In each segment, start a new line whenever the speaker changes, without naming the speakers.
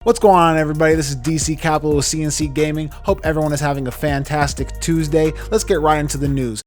What's going on, everybody? This is DC Capital with CNC Gaming. Hope everyone is having a fantastic Tuesday. Let's get right into the news.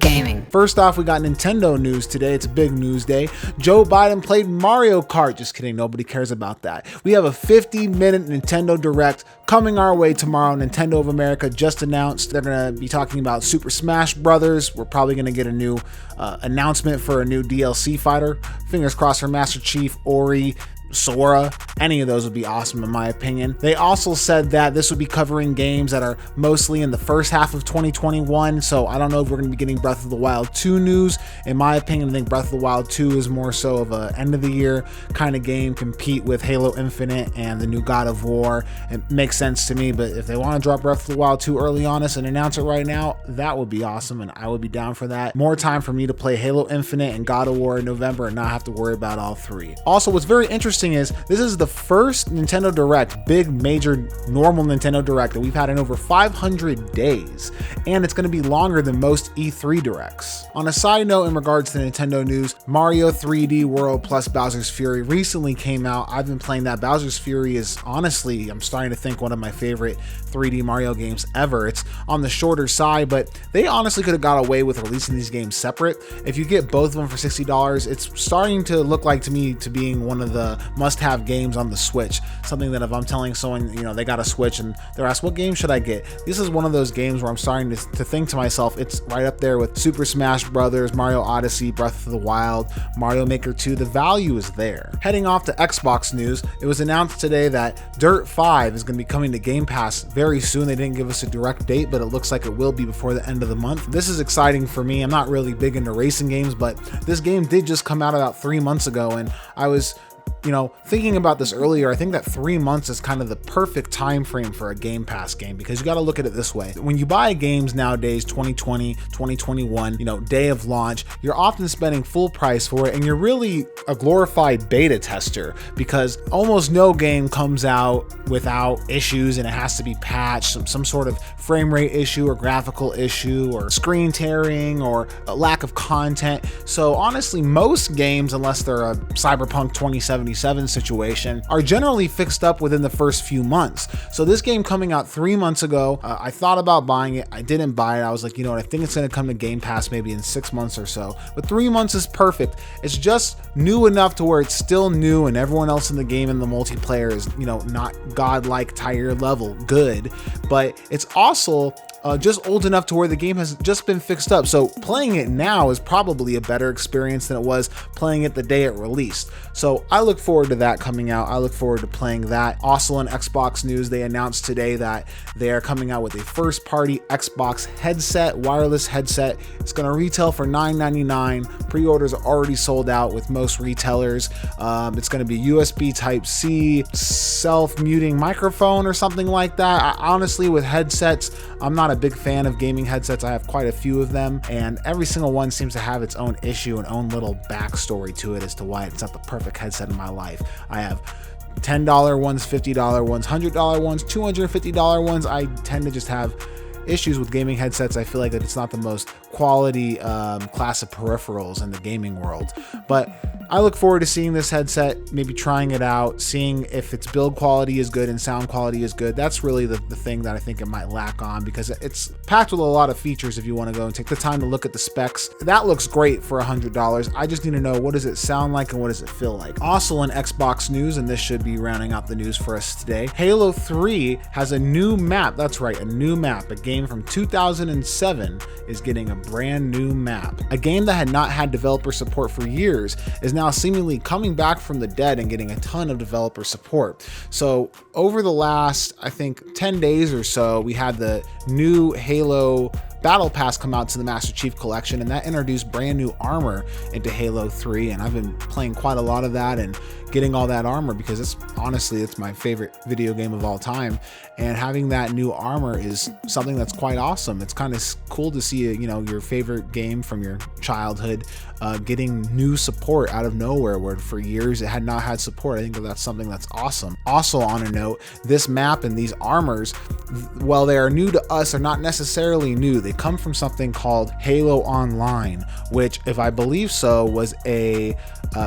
Gaming.
First off, we got Nintendo news today. It's a big news day. Joe Biden played Mario Kart. Just kidding. Nobody cares about that. We have a 50-minute Nintendo Direct coming our way tomorrow. Nintendo of America just announced they're going to be talking about Super Smash Brothers. We're probably going to get a new announcement for a new DLC fighter. Fingers crossed for Master Chief, Ori, Sora. Any of those would be awesome in my opinion. They also said that this would be covering games that are mostly in the first half of 2021, so I don't know if we're going to be getting Breath of the Wild 2 news. In my opinion, I think Breath of the Wild 2 is more so of a end of the year kind of game, compete with Halo Infinite and the new God of War. It makes sense to me, but if they want to drop Breath of the Wild 2 early on us and announce it right now, that would be awesome and I would be down for that. More time for me to play Halo Infinite and God of War in November and not have to worry about all three. Also, what's very interesting is this is the first Nintendo Direct, big major normal Nintendo Direct that we've had in over 500 days, and it's going to be longer than most E3 Directs. On a side note, in regards to Nintendo news, Mario 3D World plus Bowser's Fury recently came out. I've been playing that. Bowser's Fury is honestly, I'm starting to think, one of my favorite 3D Mario games ever. It's on the shorter side, but they honestly could have got away with releasing these games separate. If you get both of them for $60, it's starting to look like to me to being one of the must-have games on the Switch. Something that if I'm telling someone, they got a Switch and they're asked, what game should I get? This is one of those games where I'm starting to think to myself, it's right up there with Super Smash Brothers, Mario Odyssey, Breath of the Wild, Mario Maker 2. The value is there. Heading off to Xbox news, it was announced today that Dirt 5 is going to be coming to Game Pass very soon. They didn't give us a direct date, but it looks like it will be before the end of the month. This is exciting for me. I'm not really big into racing games, but this game did just come out about 3 months ago, and I was thinking about this earlier. I think that 3 months is kind of the perfect time frame for a Game Pass game, because you got to look at it this way. When you buy games nowadays, 2020, 2021, day of launch, you're often spending full price for it, and you're really a glorified beta tester, because almost no game comes out without issues and it has to be patched, some sort of frame rate issue or graphical issue or screen tearing or a lack of content. So honestly, most games, unless they're a Cyberpunk 2077 situation, are generally fixed up within the first few months. So this game coming out 3 months ago, I thought about buying it. I didn't buy it. I was like, I think it's going to come to Game Pass maybe in 6 months or so, but 3 months is perfect. It's just new enough to where it's still new and everyone else in the game and the multiplayer is, not godlike tier level good, but it's also just old enough to where the game has just been fixed up. So playing it now is probably a better experience than it was playing it the day it released. So I look forward to that coming out. I look forward to playing that. Also in Xbox news, they announced today that they are coming out with a first party Xbox headset, wireless headset. It's going to retail for $9.99. Pre-orders are already sold out with most retailers. It's going to be USB Type-C, self-muting microphone or something like that. Honestly, with headsets, I'm not a big fan of gaming headsets. I have quite a few of them, and every single one seems to have its own issue and own little backstory to it as to why it's not the perfect headset in my life. I have $10 ones, $50 ones, $100 ones, $250 ones. I tend to just have issues with gaming headsets. I feel like that it's not the most quality class of peripherals in the gaming world, but I look forward to seeing this headset, maybe trying it out, seeing if its build quality is good and sound quality is good. That's really the thing that I think it might lack on, because it's packed with a lot of features. If you want to go and take the time to look at the specs, that looks great for $100. I just need to know, what does it sound like and what does it feel like? Also in Xbox news, and this should be rounding out the news for us today, Halo 3 has a new map. That's right, a new map. A game from 2007 is getting a brand new map. A game that had not had developer support for years is now seemingly coming back from the dead and getting a ton of developer support. So over the last, I think, 10 days or so, we had the new Halo Battle Pass come out to the Master Chief Collection, and that introduced brand new armor into Halo 3, and I've been playing quite a lot of that and getting all that armor because it's my favorite video game of all time, and having that new armor is something that's quite awesome. It's kind of cool to see your favorite game from your childhood getting new support out of nowhere, where for years it had not had support. I think that's something that's awesome. Also on a note, this map and these armors, while they are new to us, are not necessarily new. They come from something called Halo Online, which, if I believe so, was a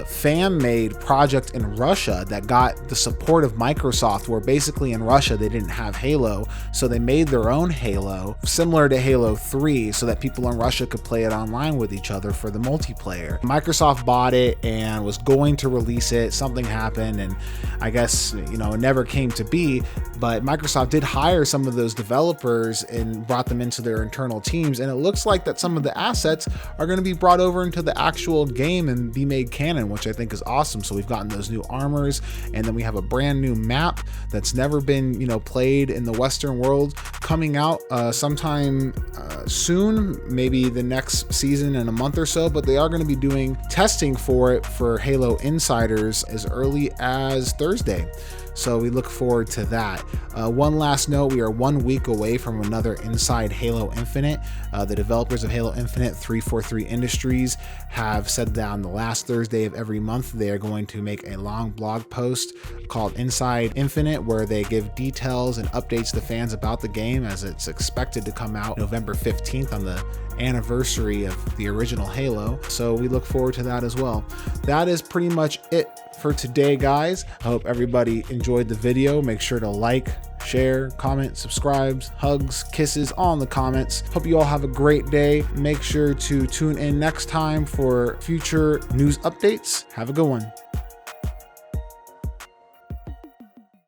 fan-made project in Russia that got the support of Microsoft, where basically in Russia they didn't have Halo, so they made their own Halo similar to Halo 3 so that people in Russia could play it online with each other for the multiplayer. Microsoft bought it and was going to release it. Something happened, and I guess, it never came to be, but Microsoft did hire some of those developers and brought them into their internal teams, and it looks like that some of the assets are going to be brought over into the actual game and be made canon, which I think is awesome. So we've gotten those new armors, and then we have a brand new map that's never been, played in the Western world coming out sometime soon, maybe the next season in a month or so, but they are going to be doing testing for it for Halo Insiders as early as Thursday. So we look forward to that. One last note, we are 1 week away from another Inside Halo Infinite. The developers of Halo Infinite, 343 Industries, have said that on the last Thursday of every month, they are going to make a long blog post called Inside Infinite, where they give details and updates to fans about the game, as it's expected to come out November 15th on the anniversary of the original Halo. So we look forward to that as well. That is pretty much it for today, guys. I hope everybody enjoyed the video. Make sure to like, share, comment, subscribe, hugs, kisses, all in the comments. Hope you all have a great day. Make sure to tune in next time for future news updates. Have a good one.